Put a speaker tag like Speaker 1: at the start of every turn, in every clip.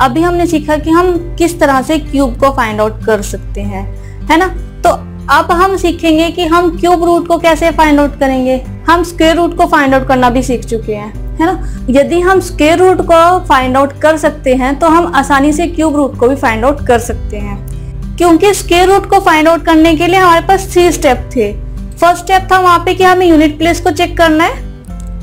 Speaker 1: अभी हमने सीखा कि हम किस तरह से क्यूब को फाइंड आउट कर सकते हैं, है ना। तो अब हम सीखेंगे कि हम क्यूब रूट को कैसे फाइंड आउट करेंगे। हम स्क्वायर रूट को फाइंड आउट करना भी सीख चुके हैं, है ना। यदि हम स्क्वायर रूट को फाइंड आउट कर सकते हैं तो हम आसानी से क्यूब रूट को भी फाइंड आउट कर सकते हैं, क्योंकि स्क्वायर रूट को फाइंड आउट करने के लिए हमारे पास 3 स्टेप थे। फर्स्ट स्टेप था वहां पे कि हमें यूनिट प्लेस को चेक करना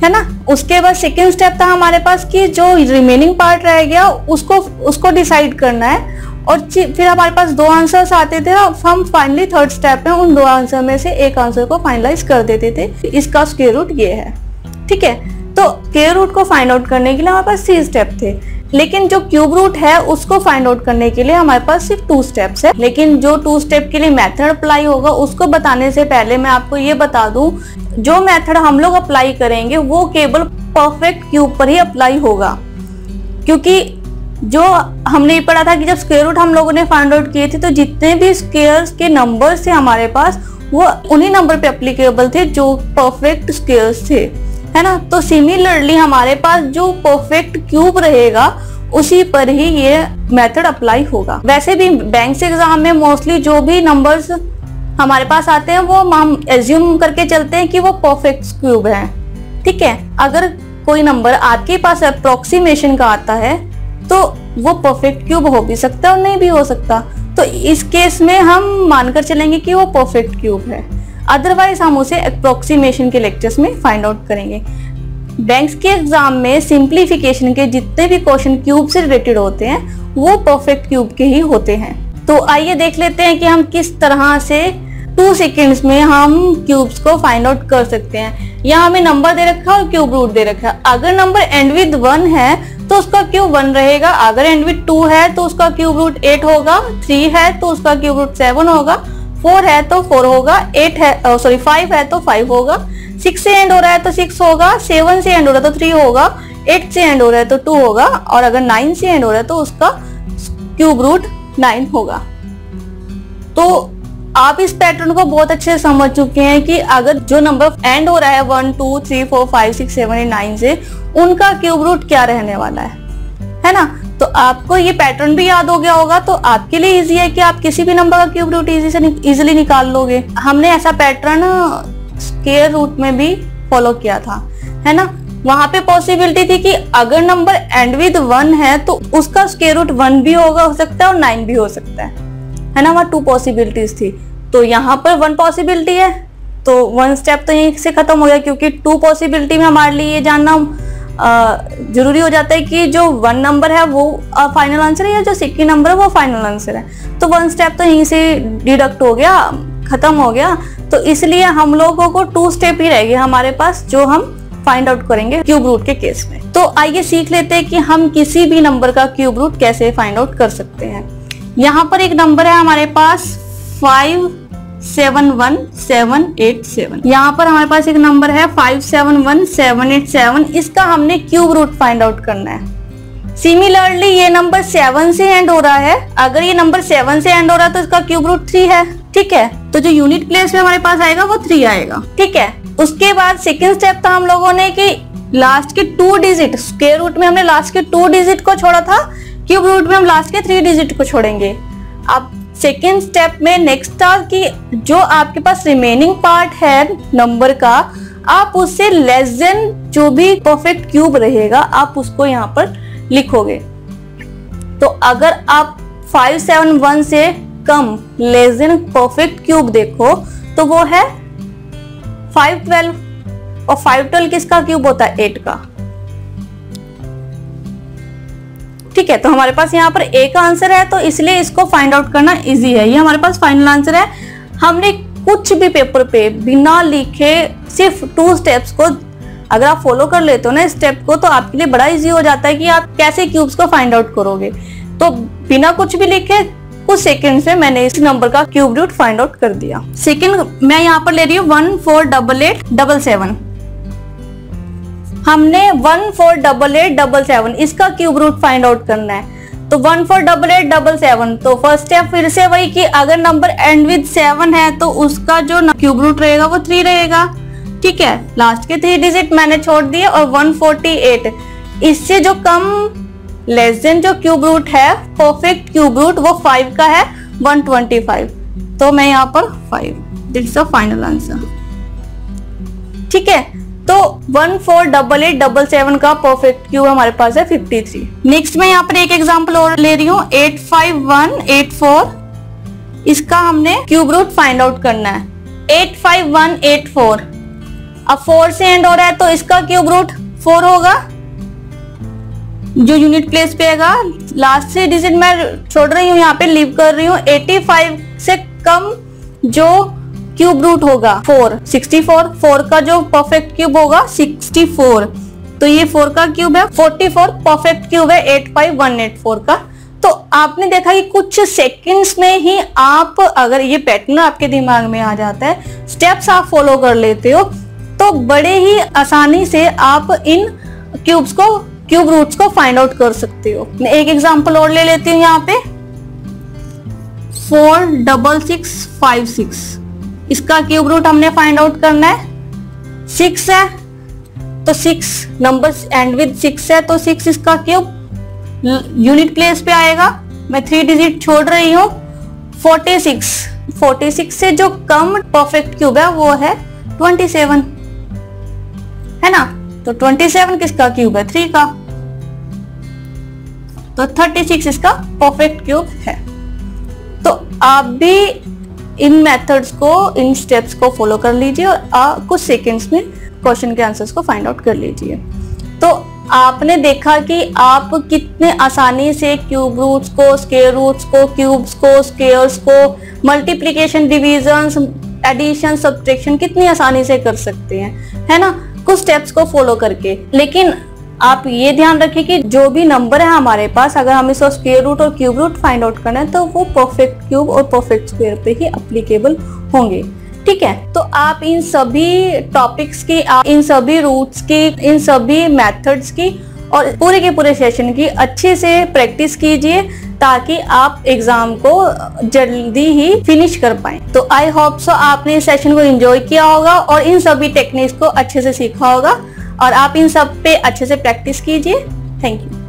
Speaker 1: है ना। उसके बाद सेकेंड स्टेप था हमारे पास कि जो रिमेनिंग पार्ट रह गया उसको डिसाइड करना है, और फिर हमारे पास 2 आंसर्स आते थे। हम फाइनली थर्ड स्टेप में उन 2 आंसर में से एक आंसर को फाइनलाइज कर देते थे। इसका स्क्वायर रूट ये है, ठीक है। तो स्क्वायर रूट को फाइंड आउट करने के लिए हमारे पास 3 स्टेप थे, लेकिन जो क्यूब रूट है उसको फाइंड आउट करने के लिए हमारे पास सिर्फ 2 स्टेप्स है। लेकिन जो 2 स्टेप के लिए मेथड अप्लाई होगा उसको बताने से पहले मैं आपको ये बता दूं, जो मेथड हम लोग अप्लाई करेंगे वो केवल परफेक्ट क्यूब पर ही अप्लाई होगा, क्योंकि जो हमने ये पढ़ा था कि जब स्क्वायर रूट हम लोगों ने फाइंड आउट किए थे तो जितने भी स्क्वायर्स के नंबर्स थे हमारे पास वो उन्हीं नंबर पे एप्लीकेबल थे जो परफेक्ट स्क्वायर्स थे, है ना। तो सिमिलरली हमारे पास जो परफेक्ट क्यूब रहेगा उसी पर ही ये मेथड अप्लाई होगा। वैसे भी बैंक एग्जाम में मोस्टली जो भी नंबर्स हमारे पास आते हैं वो हम एज्यूम करके चलते हैं कि वो परफेक्ट क्यूब है, ठीक है। अगर कोई नंबर आपके पास अप्रोक्सीमेशन का आता है तो वो परफेक्ट क्यूब हो भी सकता है और नहीं भी हो सकता, तो इस केस में हम मानकर चलेंगे कि वो परफेक्ट क्यूब है। अदरवाइज हम उसे अप्रोक्सीमेशन के लेक्चर्स में फाइंड आउट करेंगे। बैंक्स के एग्जाम में सिंप्लीफिकेशन के जितने भी क्वेश्चन क्यूब से रिलेटेड होते हैं वो परफेक्ट क्यूब के ही होते हैं। तो आइए देख लेते हैं कि हम किस तरह से 2 सेकेंड्स में हम क्यूब्स को फाइंड आउट कर सकते हैं। यहाँ हमें नंबर दे रखा है और क्यूब रूट दे रखा है। अगर नंबर एंड विद 1 है तो उसका क्यूब 1 रहेगा, अगर एंड विद 2 है तो उसका क्यूब रूट 8 होगा, 3 है तो उसका क्यूब रूट 7 होगा, 4 है तो 4 होगा, 5 है तो 5 होगा, 6 से एंड हो रहा है तो 6 होगा, 7 से एंड हो रहा है तो 3 होगा, 8 से एंड हो रहा है तो 2 होगा, और अगर 9 से एंड हो रहा है तो उसका क्यूब रूट 9 होगा। तो आप इस पैटर्न को बहुत अच्छे से समझ चुके हैं कि अगर जो नंबर एंड हो रहा है 1 2 3 4 5 6 7 8 9 से उनका क्यूब रूट क्या रहने वाला है ना। तो आपको ये पैटर्न भी याद हो गया होगा, तो आपके लिए इजी है कि आप किसी भी नंबर का क्यूब रूट इजीली निकाल लोगे। हमने ऐसा पैटर्न स्क्वायर रूट में भी फॉलो किया था, है ना। वहां पे पॉसिबिलिटी थी कि अगर नंबर एंड विद 1 है तो उसका स्क्वायर रूट 1 भी होगा, हो सकता है, और 9 भी हो सकता है ना। वहाँ 2 पॉसिबिलिटीज थी, तो यहाँ पर 1 पॉसिबिलिटी है, तो 1 स्टेप तो यहीं से खत्म हो गया, क्योंकि 2 पॉसिबिलिटी में हमारे लिए ये जानना जरूरी हो जाता है कि जो 1 नंबर है वो फाइनल आंसर है या जो सेकंड नंबर है वो फाइनल आंसर है। तो 1 स्टेप तो यहीं से डिडक्ट हो गया, खत्म हो गया। तो इसलिए हम लोगों को 2 स्टेप ही रह गए हमारे पास, जो हम फाइंड आउट करेंगे क्यूब रूट के केस में। तो आइए सीख लेते हैं कि हम किसी भी नंबर का क्यूब रूट कैसे फाइंड आउट कर सकते हैं। यहाँ पर एक नंबर है हमारे पास 571787। यहाँ पर हमारे पास एक नंबर है 571787। इसका हमने क्यूब रूट फाइंड आउट करना है। सिमिलरली ये नंबर 7 से एंड हो रहा है, अगर ये नंबर 7 से एंड हो रहा है तो इसका क्यूब रूट 3 है, ठीक है। तो जो यूनिट प्लेस में हमारे पास आएगा वो 3 आएगा, ठीक है। उसके बाद सेकेंड स्टेप था हम लोगों ने कि लास्ट के 2 डिजिट, स्क्वायर रूट में हमने लास्ट के 2 डिजिट को छोड़ा था, क्यूब रूट में हम लास्ट के 3 डिजिट को छोड़ेंगे। अब सेकेंड स्टेप में नेक्स्ट था कि जो आपके पास रिमेनिंग पार्ट है नंबर का, आप उससे लेस देन जो भी परफेक्ट क्यूब रहेगा आप उसको यहाँ पर लिखोगे। तो अगर आप 571 से कम लेस देन परफेक्ट क्यूब देखो तो वो है 512, और 512 किसका क्यूब होता है? 8 का, ठीक है। तो हमारे पास यहाँ पर एक आंसर है, तो इसलिए इसको फाइंड आउट करना इजी है। ये हमारे पास फाइनल आंसर है। हमने कुछ भी पेपर पे बिना लिखे सिर्फ 2 स्टेप्स को अगर आप फॉलो कर लेते हो ना स्टेप को, तो आपके लिए बड़ा इजी हो जाता है कि आप कैसे क्यूब्स को फाइंड आउट करोगे। तो बिना कुछ भी लिखे कुछ सेकंड में मैंने इस नंबर का क्यूब रूट फाइंड आउट कर दिया। सेकंड मैं यहाँ पर ले रही हूँ 148877। हमने 148877 इसका क्यूब रूट फाइंड आउट करना है। तो 148877, तो फर्स्ट स्टेप फिर से वही कि अगर नंबर एंड विद 7 है तो उसका जो क्यूब रूट रहेगा वो 3 रहेगा, ठीक है। लास्ट के 3 डिजिट मैंने छोड़ दिए, और 148 इससे जो कम लेस देन जो क्यूब रूट है, परफेक्ट क्यूब रूट वो 5 का है 125, तो मैं यहाँ पर 5, this is the final answer. ठीक है, तो 148877 का परफेक्ट क्यूब हमारे पास है 53। नेक्स्ट मैं यहाँ पर एक एग्जांपल और ले रही हूँ 85184, इसका हमने क्यूब रूट फाइंड आउट करना है। 85184, अब 4 से एंड हो रहा है तो इसका क्यूब रूट 4 होगा, जो यूनिट प्लेस पे आएगा। लास्ट से डिजिट मैं छोड़ रही हूँ, यहाँ पे लीव कर रही हूँ। 85 से कम जो क्यूब रूट होगा 4, 64, 4 का जो परफेक्ट क्यूब होगा 64, तो ये 4 का क्यूब है। 44 परफेक्ट क्यूब है 85184 का। तो आपने देखा कि कुछ सेकंड्स में ही आप, अगर ये पैटर्न आपके दिमाग में आ जाता है, स्टेप्स आप फॉलो कर लेते हो, तो बड़े ही आसानी से आप इन क्यूब रूट्स को फाइंड आउट कर सकते हो। मैं एक एग्जांपल और ले लेती हूँ यहाँ पे 46656, इसका क्यूब रूट हमने फाइंड आउट करना है। 6 है तो 6 नंबर्स एंड विद 6 है तो 6 इसका क्यूब यूनिट प्लेस पे आएगा। मैं 3 डिजिट छोड़ रही हूँ। 46 से जो कम परफेक्ट क्यूब है वो है 27, है ना, तो 27 किसका क्यूब है 3 का, तो 36 इसका परफेक्ट क्यूब है। तो आप भी इन मेथड्स को, इन स्टेप्स को फॉलो कर लीजिए और कुछ सेकंड्स में क्वेश्चन के आंसर्स को फाइंड आउट कर लीजिए। तो आपने देखा कि आप कितने आसानी से क्यूब रूट्स को, स्क्वायर रूट्स को, क्यूब्स को, स्क्वायर्स को, मल्टीप्लिकेशन, डिवीजन, एडिशन, सब्ट्रैक्शन कितनी आसानी से कर सकते हैं, है ना, कुछ स्टेप्स को फॉलो करके। लेकिन आप ये ध्यान रखिए कि जो भी नंबर है हमारे पास, अगर हमें इसका स्क्वायर रूट और क्यूब रूट फाइंड आउट करना है तो वो परफेक्ट क्यूब और परफेक्ट स्क्वायर पे ही एप्लीकेबल होंगे। ठीक है, तो आप इन सभी टॉपिक्स की, इन सभी रूट्स की, इन सभी मेथड्स की और पूरे के पूरे सेशन की अच्छे से प्रैक्टिस कीजिए ताकि आप एग्जाम को जल्दी ही फिनिश कर पाएं। तो आई होप सो आपने इस सेशन को एंजॉय किया होगा और इन सभी टेक्निक्स को अच्छे से सीखा होगा और आप इन सब पे अच्छे से प्रैक्टिस कीजिए। Thank you.